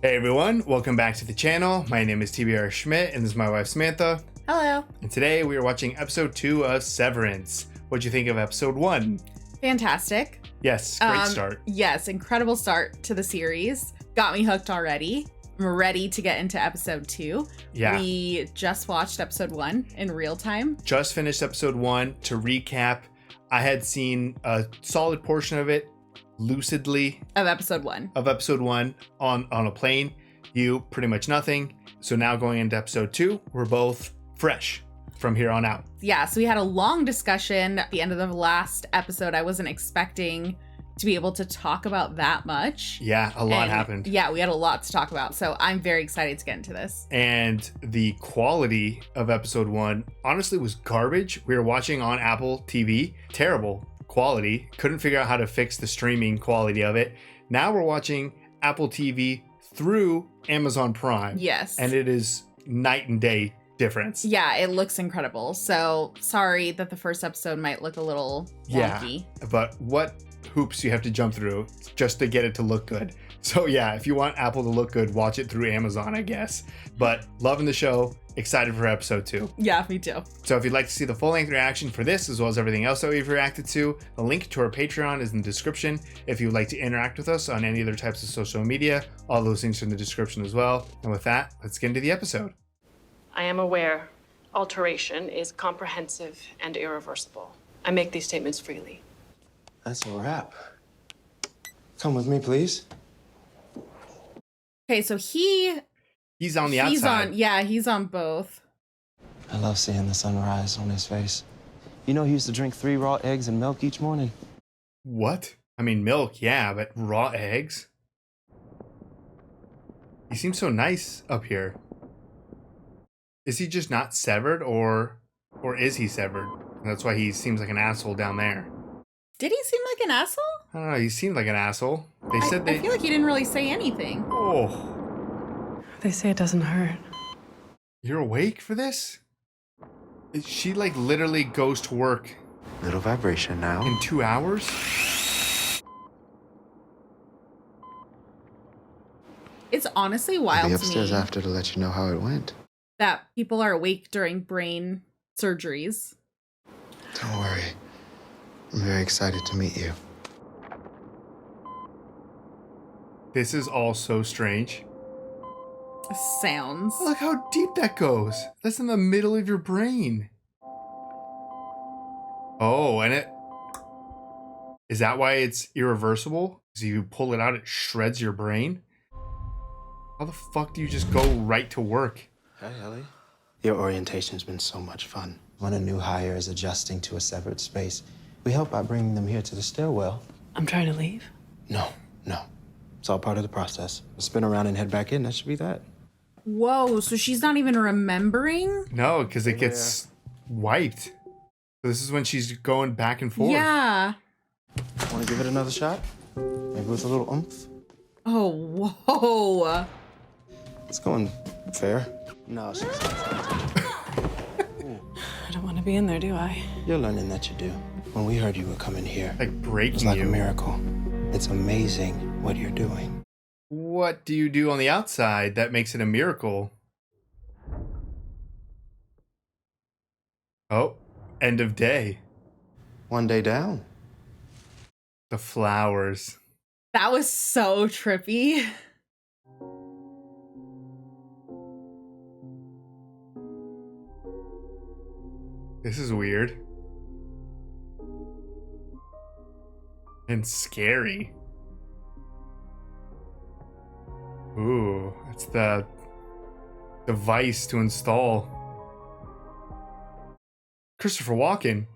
Hey everyone, welcome back to the channel. My name is TBR Schmitt and this is my wife Samantha. Hello. And today we are watching episode 2 of Severance. What'd you think of episode 1? Fantastic. Yes, great start. Yes, incredible start to the series. Got me hooked already. I'm ready to get into episode 2. Yeah. We just watched episode 1 in real time. Just finished episode 1. To recap, I had seen a solid portion of it lucidly Of episode 1. on a plane. You pretty much nothing. So now going into episode 2, we're both fresh from here on out. Yeah, so we had a long discussion at the end of the last episode. I wasn't expecting to be able to talk about that much. Yeah, a lot happened. Yeah, we had a lot to talk about. So I'm very excited to get into this. And the quality of episode 1 honestly was garbage. We were watching on Apple TV. Terrible quality. Couldn't figure out how to fix the streaming quality of it. Now we're watching Apple TV through Amazon Prime. Yes. And it is night and day difference. Yeah, it looks incredible. So sorry that the first episode might look a little wonky. Yeah, but what hoops you have to jump through just to get it to look good. So yeah, if you want Apple to look good, watch it through Amazon, I guess. But loving the show, excited for episode 2. Yeah, me too. So if you'd like to see the full-length reaction for this, as well as everything else that we've reacted to, the link to our Patreon is in the description. If you would like to interact with us on any other types of social media, all those links are in the description as well. And with that, let's get into the episode. I am aware alteration is comprehensive and irreversible. I make these statements freely. That's a wrap. Come with me, please. Okay, so He's on the outside. He's on both. I love seeing the sunrise on his face. You know he used to drink 3 raw eggs and milk each morning? What? I mean, milk, yeah, but raw eggs? He seems so nice up here. Is he just not severed, or is he severed? And that's why he seems like an asshole down there. Did he seem like an asshole? I don't know, he seemed like an asshole. They said I feel like he didn't really say anything. Oh, They say it doesn't hurt. you're awake for this? She like literally goes to work Little vibration now. in 2 hours? It's honestly I'll wild be to upstairs me after to let you know how it went. that people are awake during brain surgeries. Don't worry. I'm very excited to meet you. This is all so strange. Sounds. Look how deep that goes. That's in the middle of your brain. Oh, and is that why it's irreversible? Because you pull it out, it shreds your brain? How the fuck do you just go right to work? Hi, Ellie. Your orientation's been so much fun. When a new hire is adjusting to a severed space, we help by bringing them here to the stairwell. I'm trying to leave. No. It's all part of the process. Spin around and head back in. That should be that. Whoa, so she's not even remembering? No, because it gets wiped. So this is when she's going back and forth. Yeah. Want to give it another shot? Maybe with a little oomph? Oh, whoa. It's going fair. No, she's I don't want to be in there, do I? You're learning that you do. When we heard you were coming here, Like it was breaking like you. a miracle. It's amazing what you're doing. What do you do on the outside that makes it a miracle? Oh, end of day. One day down. The flowers. That was so trippy. This is weird. And scary. Ooh, it's the device to install. Christopher Walken.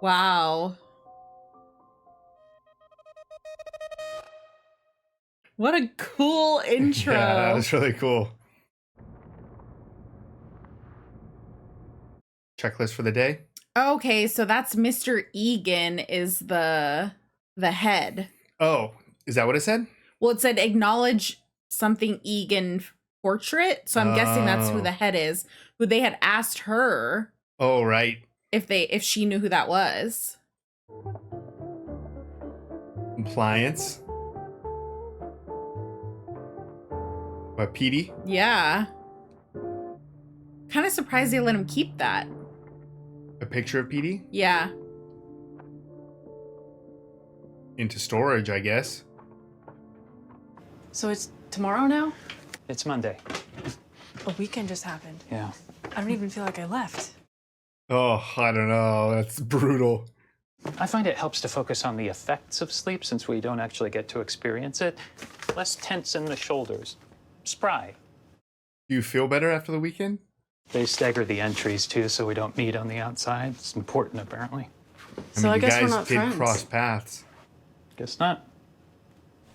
Wow. What a cool intro. Yeah, that was really cool. Checklist for the day. Okay, so that's Mr. Egan is the head. Oh, is that what it said? Well, it said acknowledge something Egan portrait. So I'm guessing that's who the head is, who they had asked her Oh, right. if she knew who that was. Compliance. What, Petey? Yeah. Kind of surprised they let him keep that. A picture of Petey? Yeah. Into storage, I guess. So it's tomorrow now? It's Monday. A weekend just happened. Yeah. I don't even feel like I left. Oh, I don't know. That's brutal. I find it helps to focus on the effects of sleep since we don't actually get to experience it. Less tense in the shoulders. Spry. Do you feel better after the weekend? They stagger the entries too, so we don't meet on the outside. It's important, apparently. So I you guess we're guys not did friends. cross paths. Guess not.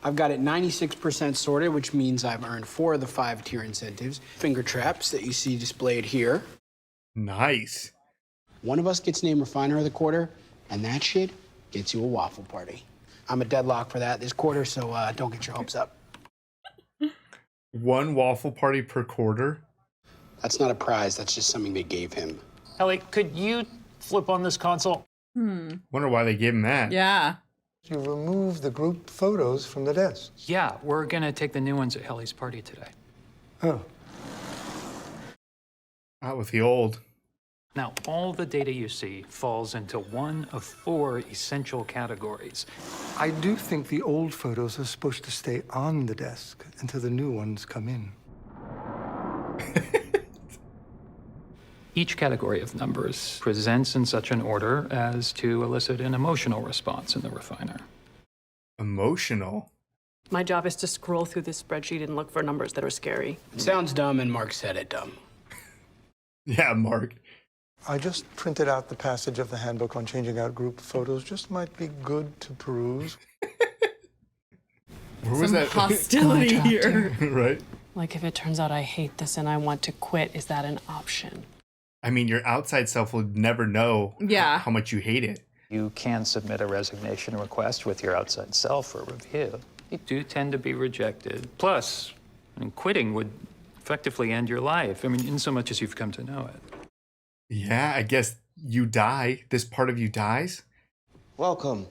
I've got it 96% sorted, which means I've earned 4 of the 5 tier incentives. Finger traps that you see displayed here. Nice. One of us gets named Refiner of the Quarter, and that shit gets you a waffle party. I'm a deadlock for that this quarter, so don't get your hopes up. One waffle party per quarter? That's not a prize, that's just something they gave him. Ellie, could you flip on this console? Wonder why they gave him that. Yeah. You remove the group photos from the desk. Yeah, we're gonna take the new ones at Helly's party today. Oh. Out with the old. Now, all the data you see falls into one of 4 essential categories. I do think the old photos are supposed to stay on the desk until the new ones come in. Each category of numbers presents in such an order as to elicit an emotional response in the refiner. Emotional? My job is to scroll through this spreadsheet and look for numbers that are scary. It sounds dumb, and Mark said it dumb. Yeah, Mark. I just printed out the passage of the handbook on changing out group photos. Just might be good to peruse. Where was Some that? hostility here. Right? Like, if it turns out I hate this and I want to quit, is that an option? I mean, your outside self would never know Yeah. how much you hate it. You can submit a resignation request with your outside self for review. You do tend to be rejected. Plus, quitting would effectively end your life. I mean, in so much as you've come to know it. Yeah, I guess you die. This part of you dies. Welcome.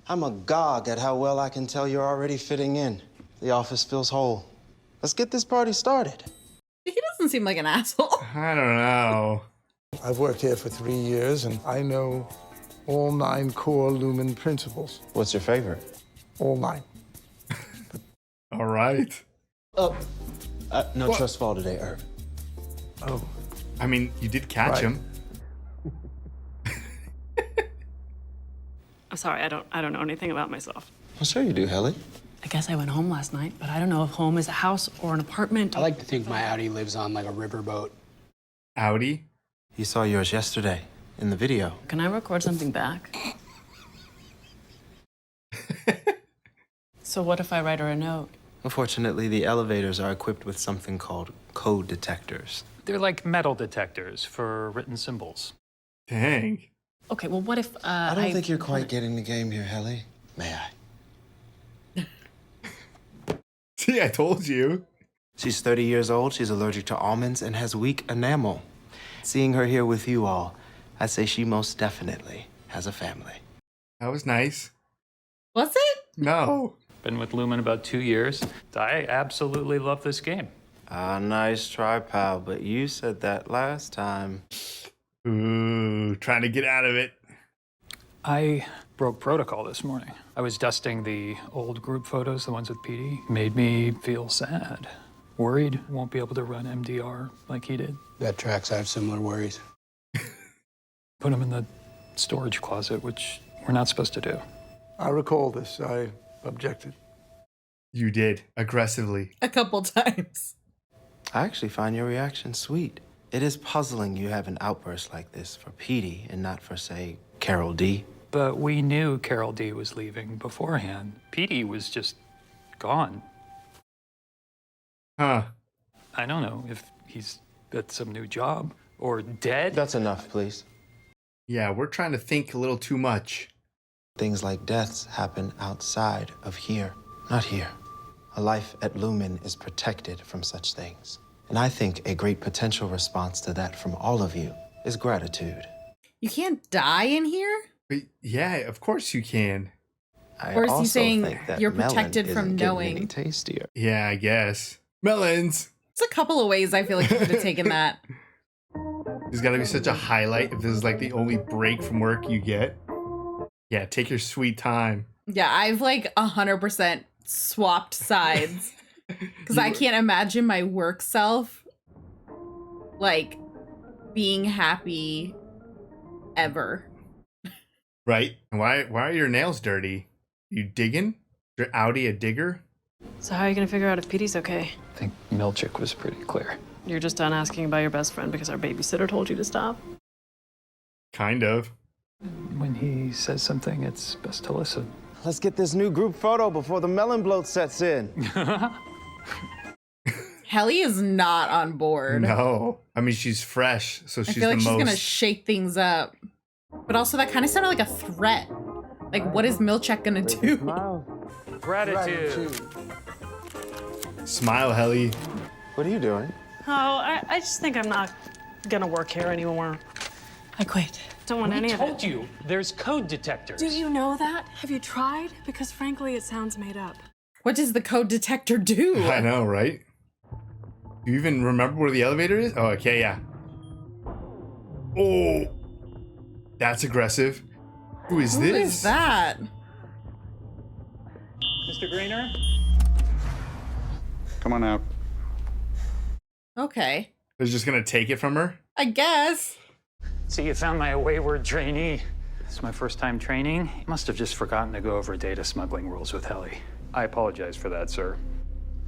I'm agog at how well I can tell you're already fitting in. The office feels whole. Let's get this party started. He doesn't seem like an asshole. I don't know. I've worked here for 3 years, and I know all 9 core Lumen principles. What's your favorite? All 9. All right. No What? trust fall today, Irv. Oh. I mean, you did catch Right. him. I'm sorry, I don't know anything about myself. Well, sure you do, Helly. I guess I went home last night, but I don't know if home is a house or an apartment. I like to think my outie lives on like a riverboat. Outie? You saw yours yesterday in the video. Can I record something back? So what if I write her a note? Unfortunately, the elevators are equipped with something called code detectors. They're like metal detectors for written symbols. Dang. Okay, well, what if I don't think you're quite getting the game here, Helly. May I? See, I told you. She's 30 years old, she's allergic to almonds, and has weak enamel. Seeing her here with you all, I'd say she most definitely has a family. That was nice. Was it? No. Been with Lumen about 2 years. I absolutely love this game. Nice try, pal, but you said that last time. Ooh, trying to get out of it. I broke protocol this morning. I was dusting the old group photos, the ones with PD. Made me feel sad. Worried won't be able to run MDR like he did. That tracks, I have similar worries. Put him in the storage closet, which we're not supposed to do. I recall this. I objected. You did. Aggressively. A couple times. I actually find your reaction sweet. It is puzzling you have an outburst like this for Petey and not for, say, Carol D. But we knew Carol D was leaving beforehand. PD was just gone. Huh. I don't know if he's at some new job or dead. That's enough, please. Yeah, we're trying to think a little too much. Things like deaths happen outside of here, not here. A life at Lumen is protected from such things. And I think a great potential response to that from all of you is gratitude. You can't die in here? But yeah, of course you can. I Or is he also saying think that you're melon protected from isn't getting knowing? any tastier. Yeah, I guess. Melons. There's a couple of ways I feel like you could have taken that. There's got to be such a highlight if this is like the only break from work you get. Yeah, take your sweet time. Yeah, I've like 100% swapped sides because I can't imagine my work self like being happy ever. Right? And why are your nails dirty? You digging? Is your outie a digger? So how are you gonna figure out if Petey's okay? I think Milchick was pretty clear. You're just done asking about your best friend because our babysitter told you to stop? Kind of. When he says something, it's best to listen. Let's get this new group photo before the melon bloat sets in. Helly is not on board. No. I mean, she's fresh, so I she's feel like the she's most... gonna shake things up. But also that kind of sounded like a threat. Like, what is Milchick gonna do? Gratitude. Smile, Helly. What are you doing? Oh, I just think I'm not gonna work here anymore. I quit. Don't want any of it. Told you, there's code detectors. Do you know that? Have you tried? Because frankly, it sounds made up. What does the code detector do? I know, right? Do you even remember where the elevator is? Oh, okay, yeah. Oh, that's aggressive. Who is Who this? is that? Mr. Greener? Come on out. Okay. They're just gonna take it from her? I guess. See, you found my wayward trainee. It's my first time training. Must have just forgotten to go over data smuggling rules with Helly. I apologize for that, sir.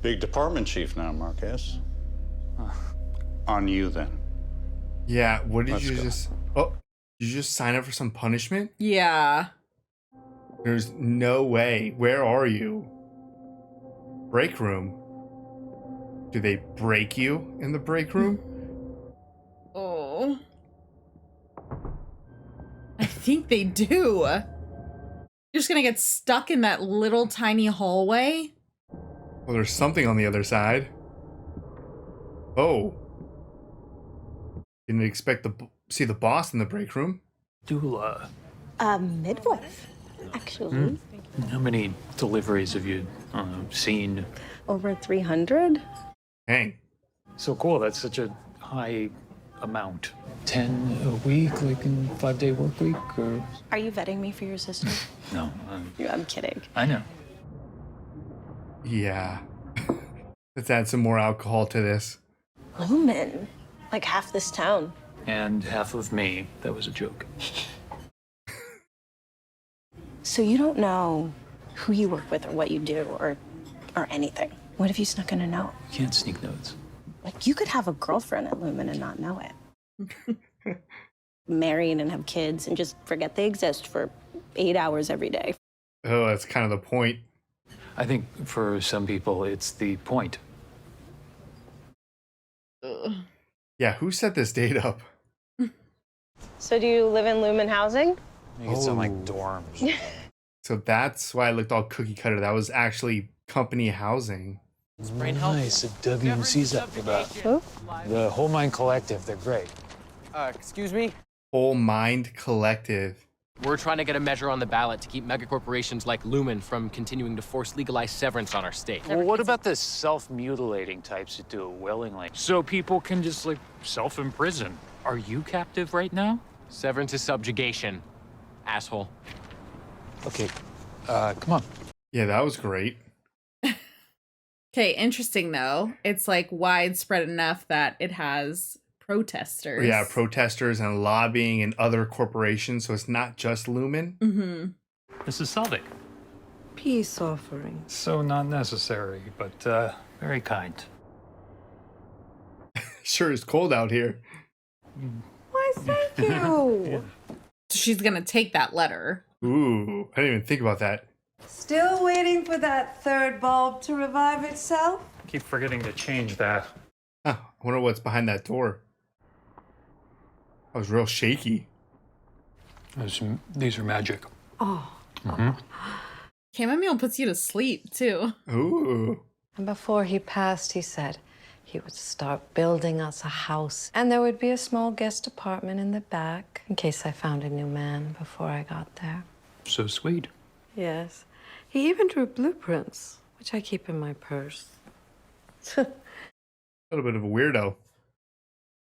Big department chief now, Marquez. On you, then. Yeah, what did Let's you go. just... Oh, did you just sign up for some punishment? Yeah. There's no way. Where are you? Break room. Do they break you in the break room? Oh. I think they do. You're just gonna get stuck in that little tiny hallway? Well, there's something on the other side. Oh. Didn't expect to see the boss in the break room. Doula. Midwife, actually. How many deliveries have you seen? Over 300. Dang. So cool, that's such a high amount. 10 a week, like in 5-day work week, or? Are you vetting me for your sister? No, I'm kidding. I know. Yeah. Let's add some more alcohol to this. Lumen. Like half this town. And half of me, that was a joke. So you don't know who you work with or what you do or anything. What if you snuck in a note? You can't sneak notes. Like, you could have a girlfriend at Lumen and not know it. Marry and have kids and just forget they exist for 8 hours every day. Oh, that's kind of the point. I think for some people, it's the point. Ugh. Yeah, who set this date up? So do you live in Lumen housing? I think it's in like dorms. So that's why it looked all cookie cutter. That was actually company housing. Nice, the WMC's up for that. Who? The Whole Mind Collective, they're great. Excuse me? Whole Mind Collective. We're trying to get a measure on the ballot to keep megacorporations like Lumen from continuing to force legalized severance on our state. Well, what about the self-mutilating types that do it willingly? So people can just, like, self-imprison. Are you captive right now? Severance is subjugation, asshole. Okay, come on. Yeah, that was great. Okay, interesting though. It's like widespread enough that it has protesters. Yeah, protesters and lobbying and other corporations. So it's not just Lumen. Mm-hmm. This is Selvig. Peace offering. So not necessary, but very kind. Sure is cold out here. Why, thank you. So she's gonna take that letter. Ooh, I didn't even think about that. Still waiting for that third bulb to revive itself? Keep forgetting to change that. Huh, I wonder what's behind that door. That was real shaky. These are magic. Oh. Chamomile puts you to sleep too. Ooh. And before he passed, he said he would start building us a house. And there would be a small guest apartment in the back in case I found a new man before I got there. So sweet. Yes. He even drew blueprints, which I keep in my purse. A little bit of a weirdo.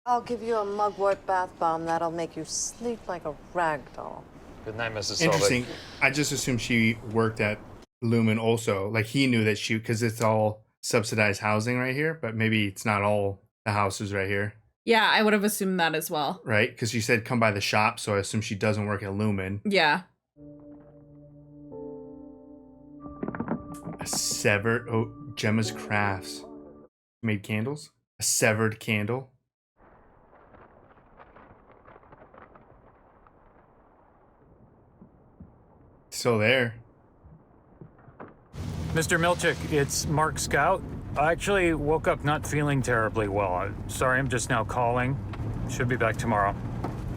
I'll give you a mugwort bath bomb that'll make you sleep like a rag doll. Good night, Mrs. Interesting. I just assumed she worked at Lumen also. Like he knew that because it's all subsidized housing right here, but maybe it's not all the houses right here. Yeah, I would have assumed that as well. Right? Because she said come by the shop, so I assume she doesn't work at Lumen. Yeah. A severed... Oh, Gemma's Crafts. Made candles? A severed candle? Still there. Mr. Milchick, it's Mark Scout. I actually woke up not feeling terribly well. Sorry, I'm just now calling. Should be back tomorrow.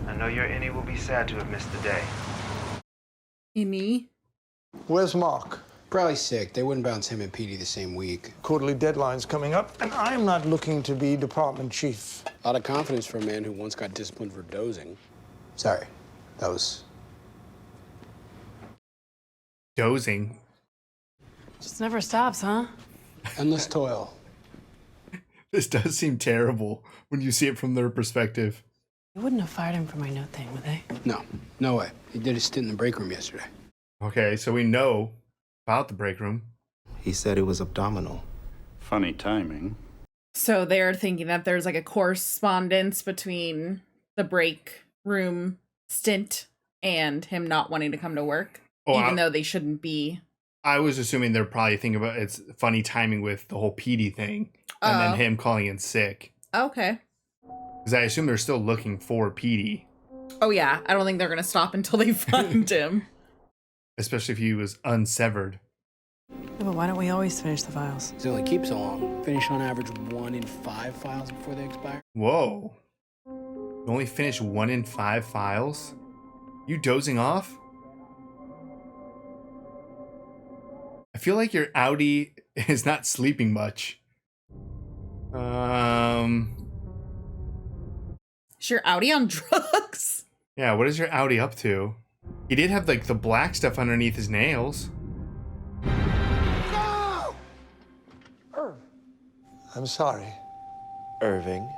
I know your innie will be sad to have missed the day. Innie? Where's Mark? Probably sick. They wouldn't bounce him and Petey the same week. Quarterly deadline's coming up, and I'm not looking to be department chief. A lot of confidence for a man who once got disciplined for dozing. Sorry, that was... Dozing? Just never stops, huh? Endless toil. This does seem terrible when you see it from their perspective. They wouldn't have fired him for my note thing, would they? No, no way. He did a stint in the break room yesterday. Okay, so we know about the break room. He said it was abdominal. Funny timing. So they're thinking that there's like a correspondence between the break room stint and him not wanting to come to work, even though they shouldn't be. I was assuming they're probably thinking about it's funny timing with the whole Petey thing and then him calling in sick. Okay. Because I assume they're still looking for Petey. Oh, yeah. I don't think they're going to stop until they find him. Especially if he was unsevered. Yeah, but why don't we always finish the files? They only keep so long. Finish on average 1 in 5 files before they expire. Whoa. You only finish 1 in 5 files? You dozing off? I feel like your outie is not sleeping much. Is your outie on drugs? Yeah, what is your outie up to? He did have like the black stuff underneath his nails. No! I'm sorry. Irving.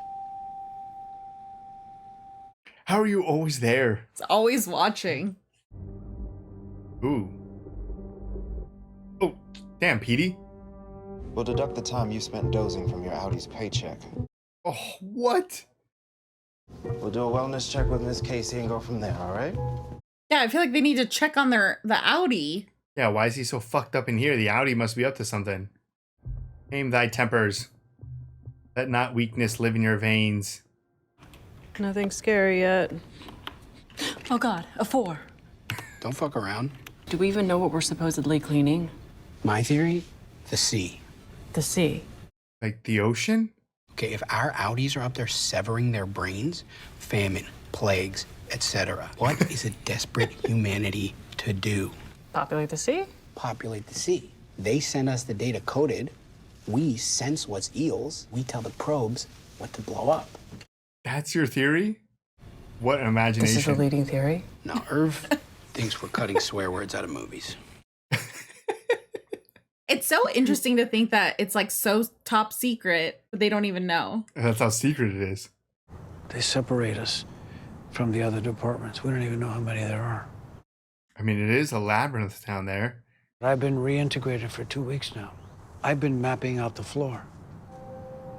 How are you always there? It's always watching. Ooh. Oh, damn, Petey. We'll deduct the time you spent dozing from your Audi's paycheck. Oh, what? We'll do a wellness check with Miss Casey and go from there, all right? Yeah, I feel like they need to check on the outie. Yeah, why is he so fucked up in here? The outie must be up to something. Tame thy tempers. Let not weakness live in your veins. Nothing scary yet. Oh God, a 4. Don't fuck around. Do we even know what we're supposedly cleaning? My theory? The sea. The sea. Like the ocean? Okay, if our Audis are up there severing their brains, famine, plagues, etc., what is a desperate humanity to do? Populate the sea? Populate the sea. They send us the data coded. We sense what's eels. We tell the probes what to blow up. That's your theory? What imagination. This is the leading theory? No, Irv thinks we're cutting swear words out of movies. It's so interesting to think that it's like so top secret, but they don't even know. That's how secret it is. They separate us from the other departments. We don't even know how many there are. I mean, it is a labyrinth down there. I've been reintegrated for 2 weeks now. I've been mapping out the floor.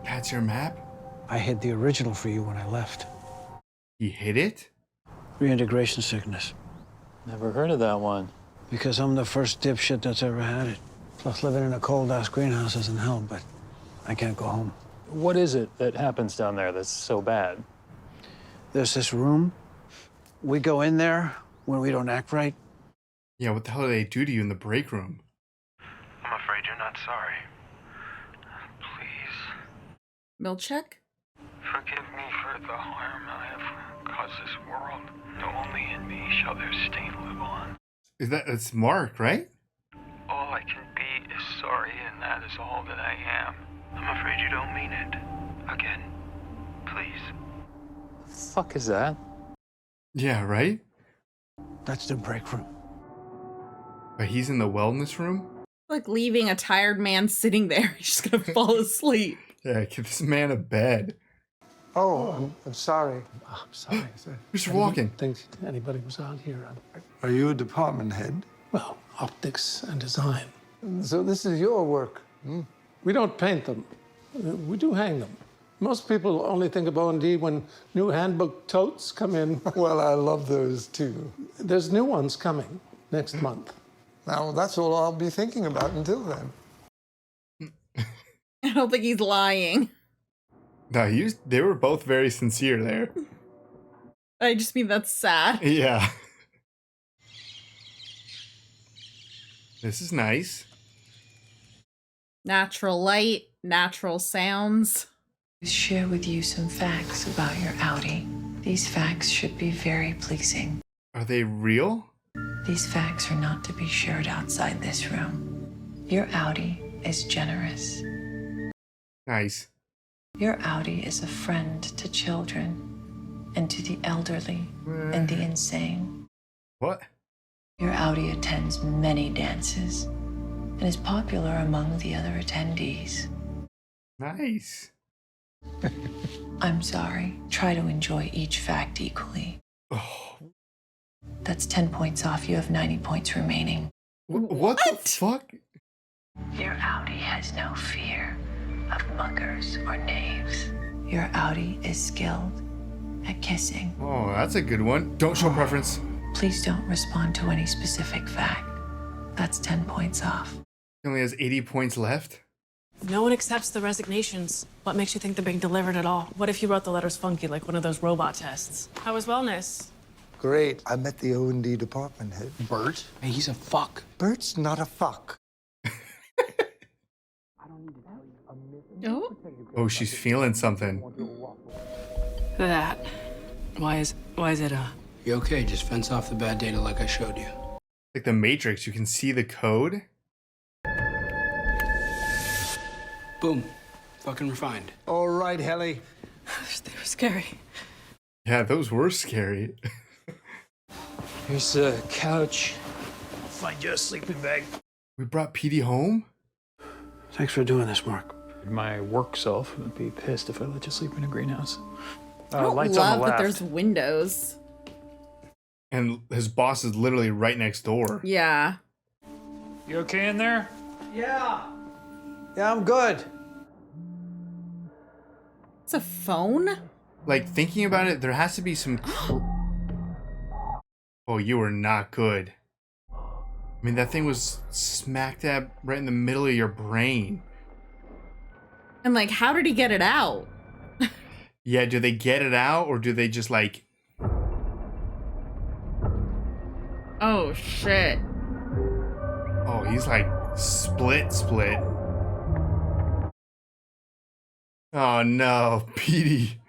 That's your map? I hid the original for you when I left. You hid it? Reintegration sickness. Never heard of that one. Because I'm the first dipshit that's ever had it. Plus, living in a cold-ass greenhouse isn't hell, but I can't go home. What is it that happens down there that's so bad? There's this room. We go in there when we don't act right. Yeah, what the hell do they do to you in the break room? I'm afraid you're not sorry. Please. Milchick? Forgive me for the harm I have caused this world. Only in me shall their stain live on. It's Mark, right? All I can be is sorry, and that is all that I am. I'm afraid you don't mean it. Again, please. The fuck is that? Yeah, right? That's the break room. But he's in the wellness room? Like leaving a tired man sitting there. He's just gonna fall asleep. Yeah, give this man a bed. Oh, I'm sorry. I'm sorry, sir. Mr. Walken. Think anybody was out here. Are you a department head? Well, optics and design. So this is your work? We don't paint them. We do hang them. Most people only think of O&D when new handbook totes come in. Well, I love those too. There's new ones coming next month. Now, that's all I'll be thinking about until then. I don't think he's lying. No, they were both very sincere there. I just mean that's sad. Yeah. This is nice. Natural light, natural sounds. Share with you some facts about your outie. These facts should be very pleasing. Are they real? These facts are not to be shared outside this room. Your outie is generous. Nice. Your outie is a friend to children and to the elderly and the insane. What? Your outie attends many dances and is popular among the other attendees. Nice. I'm sorry. Try to enjoy each fact equally. That's 10 points off. You have 90 points remaining. What the fuck? Your outie has no fear of muckers or knaves. Your outie is skilled at kissing. Oh, that's a good one. Don't show preference. Please don't respond to any specific fact. That's 10 points off. He only has 80 points left. No one accepts the resignations. What makes you think they're being delivered at all? What if you wrote the letters funky like one of those robot tests? How was wellness? Great. I met the O&D department head. Bert? Hey, he's a fuck. Bert's not a fuck. Oh, she's feeling something. That. Why is it You okay? Just fence off the bad data like I showed you. Like the Matrix, you can see the code. Boom. Fucking refined. All right, Helly. They were scary. Yeah, those were scary. Here's a couch. Find you a sleeping bag. We brought PD home? Thanks for doing this, Mark. My work self would be pissed if I let you sleep in a greenhouse. I don't Lights on love the that left. there's windows. And his boss is literally right next door. Yeah. You okay in there? Yeah, I'm good. It's a phone? Like, thinking about it, there has to be some... Oh, you were not good. I mean, that thing was smack dab right in the middle of your brain. And like, how did he get it out? Yeah, do they get it out or do they just like... Oh, shit. Oh, he's like split. Oh no, Petey.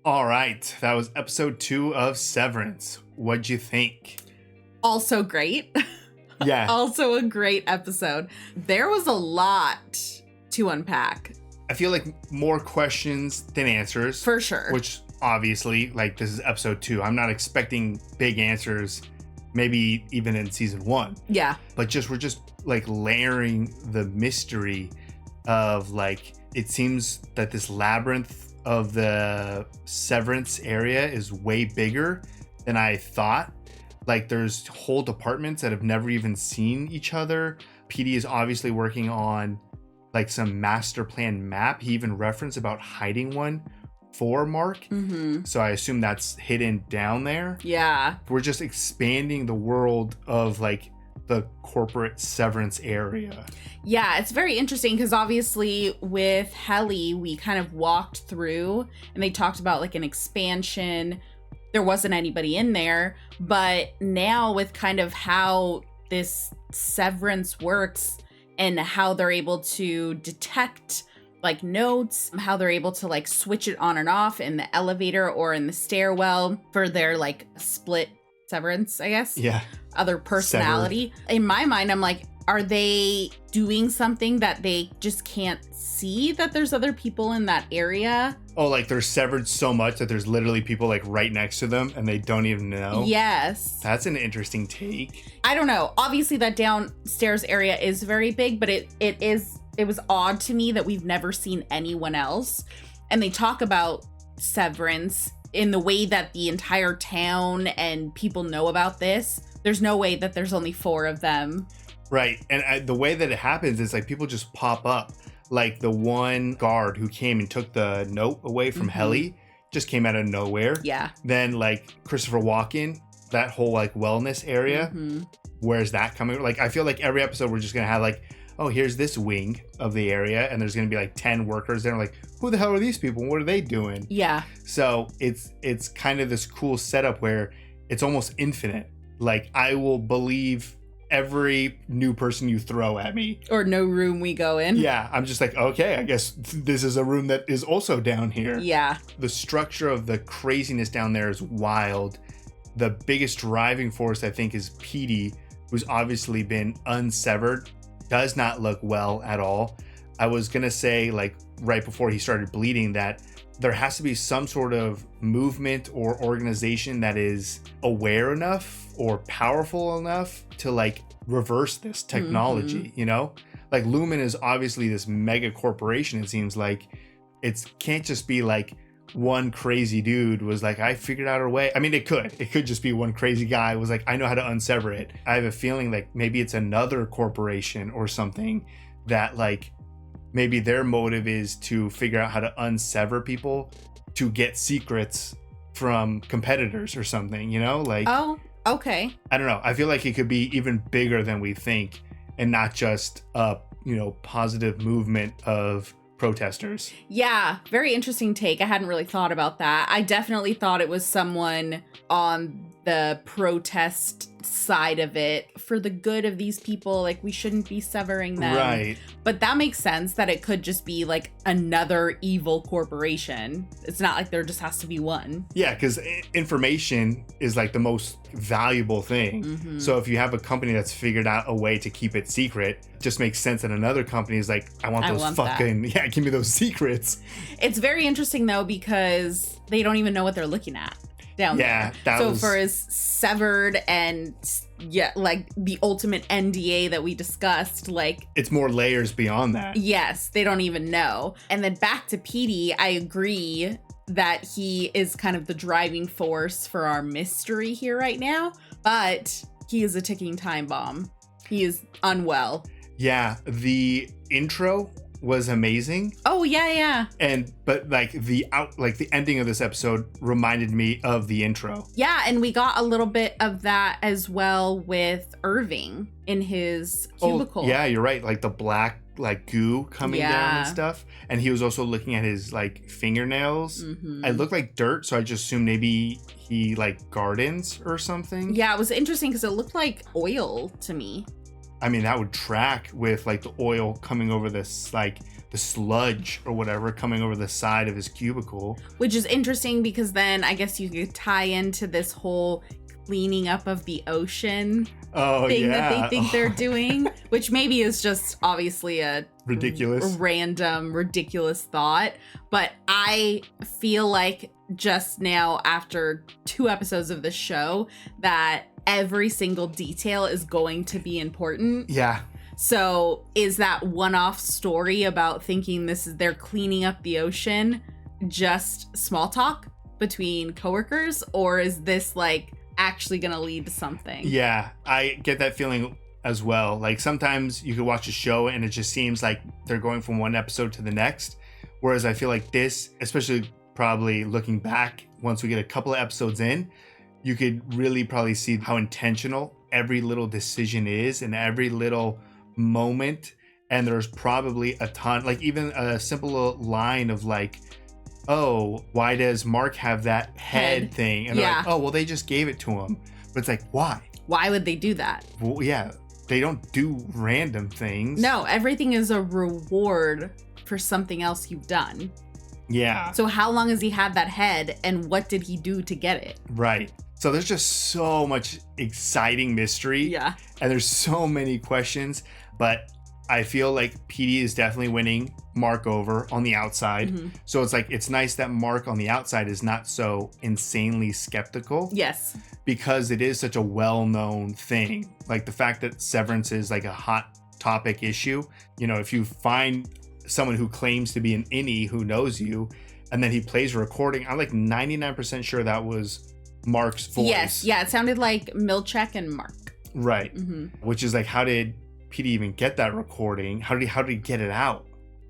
All right, that was episode 2 of Severance. What'd you think? Also great. Yeah. Also a great episode. There was a lot to unpack. I feel like more questions than answers. For sure. Which obviously, like, this is episode 2. I'm not expecting big answers, maybe even in season 1. Yeah. But we're just like layering the mystery of like, it seems that this labyrinth of the Severance area is way bigger than I thought. Like, there's whole departments that have never even seen each other. PD is obviously working on like some master plan map. He even referenced about hiding one for Mark. Mm-hmm. So I assume that's hidden down there. Yeah. We're just expanding the world of like the corporate Severance area. Yeah, it's very interesting because obviously with Helly, we kind of walked through and they talked about like an expansion. There wasn't anybody in there, but now with kind of how this Severance works and how they're able to detect like notes, how they're able to like switch it on and off in the elevator or in the stairwell for their like split severance, I guess. Yeah. Other personality. In my mind, I'm like, Are they doing something that they just can't see that there's other people in that area? Oh, like they're severed so much that there's literally people like right next to them and they don't even know? Yes. That's an interesting take. I don't know. Obviously that downstairs area is very big, but it was odd to me that we've never seen anyone else. And they talk about Severance in the way that the entire town and people know about this. There's no way that there's only 4 of them. Right. And the way that it happens is like people just pop up. Like the one guard who came and took the note away from Helly just came out of nowhere. Yeah. Then like Christopher Walken, that whole like wellness area, where's that coming? Like I feel like every episode we're just going to have like, oh, here's this wing of the area and there's going to be like 10 workers there. Like, who the hell are these people? What are they doing? Yeah. So it's kind of this cool setup where it's almost infinite. Like I will believe every new person you throw at me. Or no room we go in. Yeah, I'm just like, okay, I guess this is a room that is also down here. Yeah. The structure of the craziness down there is wild. The biggest driving force, I think, is Petey, who's obviously been unsevered. Does not look well at all. I was going to say, like, right before he started bleeding, that there has to be some sort of movement or organization that is aware enough or powerful enough to like reverse this technology, you know? Like Lumen is obviously this mega corporation. It seems like it can't just be like one crazy dude was like, I figured out a way. I mean, it could just be one crazy guy was like, I know how to unsever it. I have a feeling like maybe it's another corporation or something that like, maybe their motive is to figure out how to unsever people to get secrets from competitors or something, you know? Like, oh, okay. I don't know. I feel like it could be even bigger than we think and not just a, positive movement of protesters. Yeah, very interesting take. I hadn't really thought about that. I definitely thought it was someone on the protest side of it for the good of these people. Like, we shouldn't be severing them. Right. But that makes sense that it could just be like another evil corporation. It's not like there just has to be one. Yeah, because information is like the most valuable thing. So if you have a company that's figured out a way to keep it secret, it just makes sense that another company is like, I want that. Give me those secrets. It's very interesting though, because they don't even know what they're looking at down there. For as severed and like the ultimate NDA that we discussed, like it's more layers beyond that. Yes, they don't even know. And then back to Petey, I agree that he is kind of the driving force for our mystery here right now, but he is a ticking time bomb. He is unwell. Yeah, the intro was amazing. Oh yeah. But the ending of this episode reminded me of the intro. Yeah, and we got a little bit of that as well with Irving in his cubicle. Oh, yeah, you're right. Like the black goo coming down and stuff. And he was also looking at his fingernails. It looked like dirt, so I just assumed maybe he gardens or something. Yeah, it was interesting because it looked like oil to me. I mean, that would track with the oil coming over this, the sludge or whatever coming over the side of his cubicle. Which is interesting because then I guess you could tie into this whole cleaning up of the ocean thing that they think they're doing, which maybe is just obviously a ridiculous thought. But I feel like just now, after 2 episodes of the show, that every single detail is going to be important. Yeah. So is that one-off story about thinking they're cleaning up the ocean just small talk between coworkers, or is this actually gonna lead to something? Yeah, I get that feeling as well. Sometimes you could watch a show and it just seems like they're going from one episode to the next, whereas I feel like this, especially probably looking back once we get a couple of episodes in, you could really probably see how intentional every little decision is and every little moment. And there's probably a ton, even a simple line of oh, why does Mark have that head thing? And they're like, oh, well, they just gave it to him. But it's why? Why would they do that? Well, yeah, they don't do random things. No, everything is a reward for something else you've done. Yeah. So how long has he had that head and what did he do to get it? Right. So there's just so much exciting mystery. Yeah. And there's so many questions, but I feel like PD is definitely winning Mark over on the outside. Mm-hmm. So it's like, it's nice that Mark on the outside is not so insanely skeptical. Yes. Because it is such a well-known thing. Like the fact that Severance is like a hot topic issue. You know, if you find someone who claims to be an innie who knows you, and then he plays a recording, I'm like 99% sure that was Mark's voice. Yes. Yeah. It sounded like Milchek and Mark. Right. Mm-hmm. Which is like, how did PD even get that recording? How did he get it out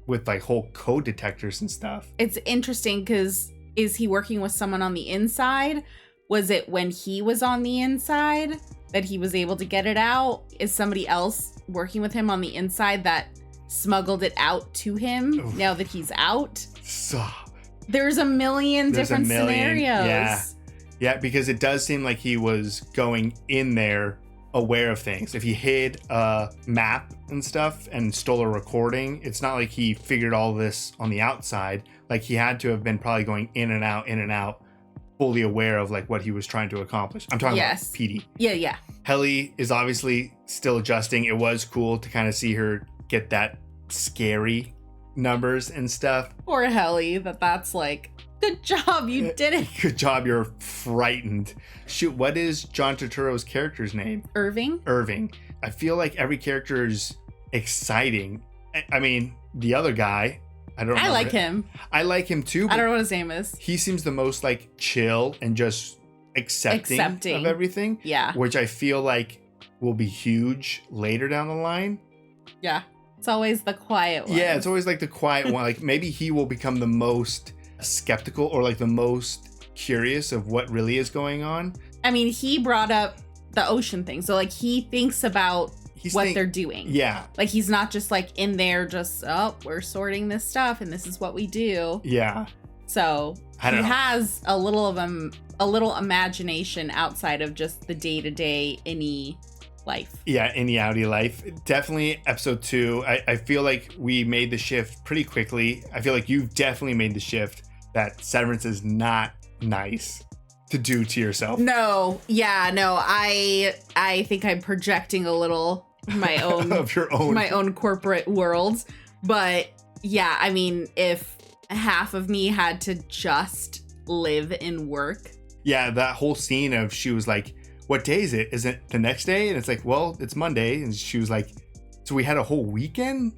with like whole code detectors and stuff? It's interesting because is he working with someone on the inside? Was it when he was on the inside that he was able to get it out? Is somebody else working with him on the inside that smuggled it out to him now that he's out? So, there's a million different scenarios. Yeah, because it does seem like he was going in there aware of things. If he hid a map and stuff and stole a recording, it's not like he figured all this on the outside. Like he had to have been probably going in and out, fully aware of like what he was trying to accomplish. I'm talking about PD. Yeah. Helly is obviously still adjusting. It was cool to kind of see her get that scary numbers and stuff. Poor Helly, that's like, good job, you did it. Good job, you're frightened. Shoot, what is John Turturro's character's name? Irving. I feel like every character is exciting. I mean, the other guy, I like him. I like him too. I don't know what his name is. He seems the most like chill and just accepting of everything. Yeah. Which I feel like will be huge later down the line. Yeah. It's always the quiet one. Yeah, it's always like the quiet one. Like maybe he will become the most skeptical or like the most curious of what really is going on. I mean, he brought up the ocean thing. So like he thinks about they're doing. Yeah. Like he's not just like in there just, oh, we're sorting this stuff and this is what we do. Yeah. So he has a little imagination outside of just the day-to-day innie life. Yeah, innie outie life. Definitely episode 2. I feel like we made the shift pretty quickly. I feel like you've definitely made the shift that Severance is not nice to do to yourself. No. Yeah, no. I think I'm projecting a little my own of your own my own corporate world. But yeah, I mean, if half of me had to just live and work. Yeah, that whole scene of she was like, what day is it? Is it the next day? And it's like, well, it's Monday. And she was like, so we had a whole weekend?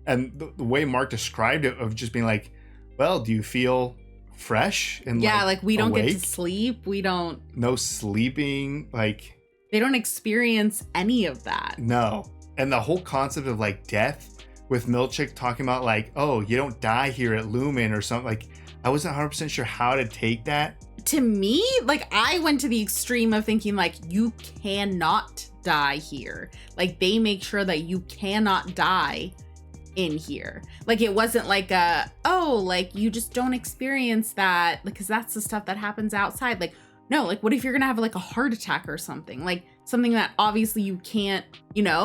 And the way Mark described it of just being like, well, do you feel fresh? And like we don't awake? get to sleep. We don't. No sleeping. Like they don't experience any of that. No. And the whole concept of like death with Milchek talking about like, oh, you don't die here at Lumen or something. Like I wasn't 100% sure how to take that. To me, like I went to the extreme of thinking like you cannot die here. Like they make sure that you cannot die in here. Like it wasn't like like you just don't experience that because that's the stuff that happens outside. Like no, like what if you're gonna have like a heart attack or something? Like something that obviously you can't,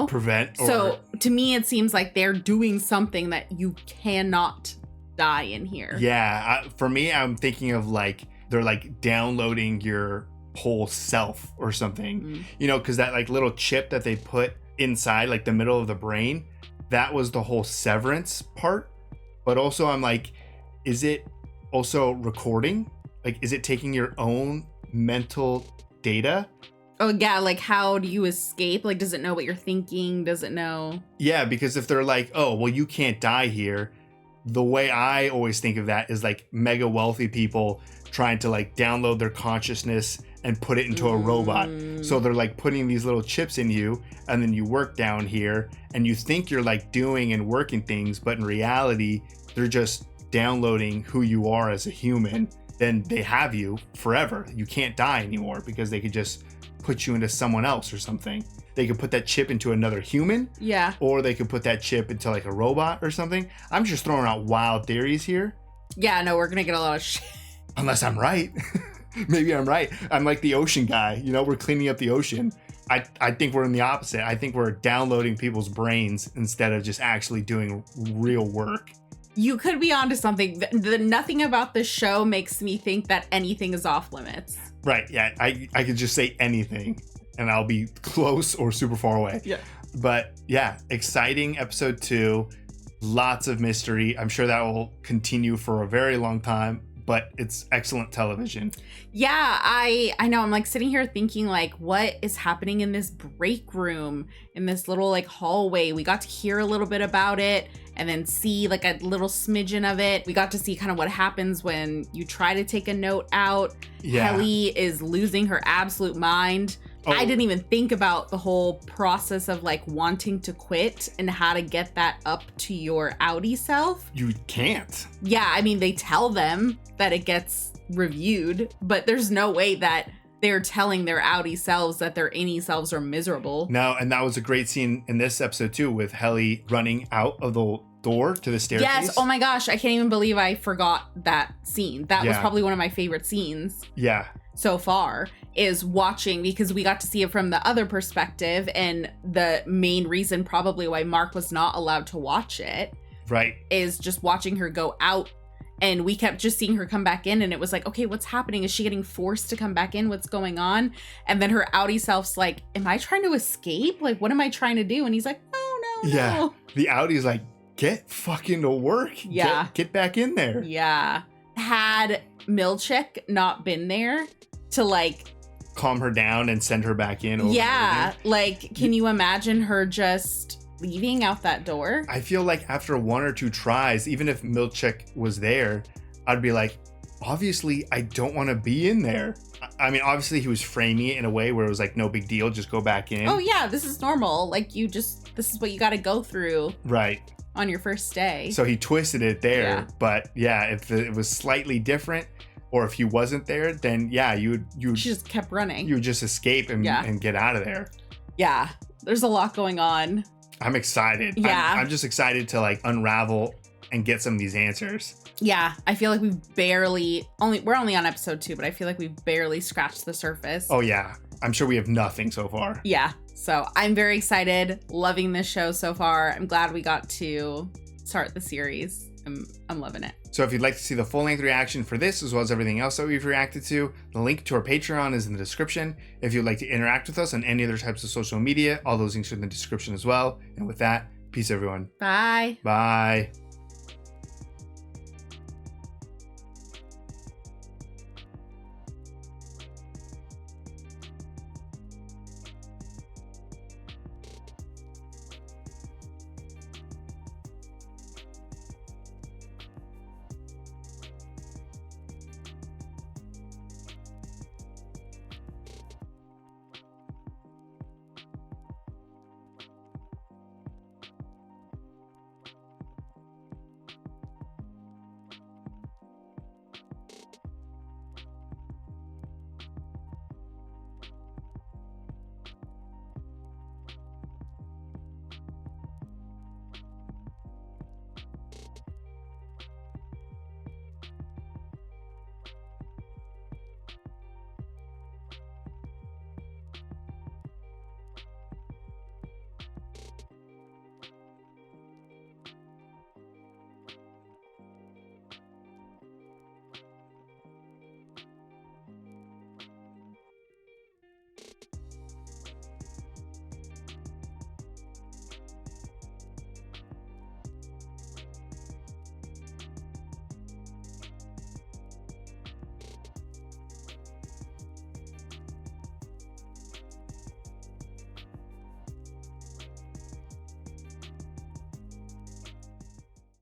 prevent. So to me, it seems like they're doing something that you cannot die in here. Yeah, for me, I'm thinking of like they're like downloading your whole self or something, because that like little chip that they put inside like the middle of the brain, that was the whole severance part. But also I'm like, is it also recording? Like, is it taking your own mental data? Oh yeah, like how do you escape? Like, does it know what you're thinking? Does it know? Yeah, because if they're like, oh, well, you can't die here. The way I always think of that is like mega wealthy people trying to like download their consciousness and put it into a robot. So they're like putting these little chips in you and then you work down here and you think you're like doing and working things, but in reality, they're just downloading who you are as a human. Then they have you forever. You can't die anymore because they could just put you into someone else or something. They could put that chip into another human. Yeah. Or they could put that chip into like a robot or something. I'm just throwing out wild theories here. Yeah, no, we're gonna get a lot of shit. Unless I'm right. Maybe I'm right. I'm like the ocean guy. We're cleaning up the ocean. I think we're in the opposite. I think we're downloading people's brains instead of just actually doing real work. You could be onto something. Nothing about this show makes me think that anything is off limits. Right, yeah. I could just say anything and I'll be close or super far away. Yeah. But yeah, exciting episode 2. Lots of mystery. I'm sure that will continue for a very long time, but it's excellent television. Yeah, I know. I'm like sitting here thinking like, what is happening in this break room, in this little like hallway? We got to hear a little bit about it and then see like a little smidgen of it. We got to see kind of what happens when you try to take a note out. Yeah. Helly is losing her absolute mind. Oh. I didn't even think about the whole process of like wanting to quit and how to get that up to your outie self. You can't. Yeah, I mean, they tell them that it gets reviewed, but there's no way that they're telling their outie selves that their innie selves are miserable. No, and that was a great scene in this episode too, with Helly running out of the door to the staircase. Yes, oh my gosh, I can't even believe I forgot that scene. That was Yeah. probably one of my favorite scenes Yeah. so far, is watching, because we got to see it from the other perspective, and the main reason probably why Mark was not allowed to watch it Right. is just watching her go out, and we kept just seeing her come back in, and it was like, okay, what's happening? Is she getting forced to come back in? What's going on? And then her outie self's like, am I trying to escape? Like, what am I trying to do? And he's like, no. Yeah. The Audie's like, get fucking to work. Yeah. Get back in there. Yeah. Had Milchick not been there to like, Calm her down and send her back in. Over and yeah, over again. like, can you imagine her just leaving out that door? I feel like after 1 or 2 tries, even if Milchick was there, I'd be like, obviously, I don't want to be in there. I mean, obviously, he was framing it in a way where it was like, no big deal, just go back in. Oh yeah, this is normal. Like, this is what you got to go through Right. on your first day. So he twisted it there. Yeah. But yeah, if it was slightly different, or if he wasn't there, then yeah, you She just kept running. you would just escape and get out of there. Yeah, there's a lot going on. I'm excited. Yeah. I'm just excited to like unravel and get some of these answers. Yeah, I feel like we're only on episode 2, but I feel like we've barely scratched the surface. Oh yeah, I'm sure we have nothing so far. Yeah, so I'm very excited, loving this show so far. I'm glad we got to start the series. I'm loving it. So if you'd like to see the full-length reaction for this, as well as everything else that we've reacted to, the link to our Patreon is in the description. If you'd like to interact with us on any other types of social media, all those links are in the description as well. And with that, peace everyone. Bye. Bye.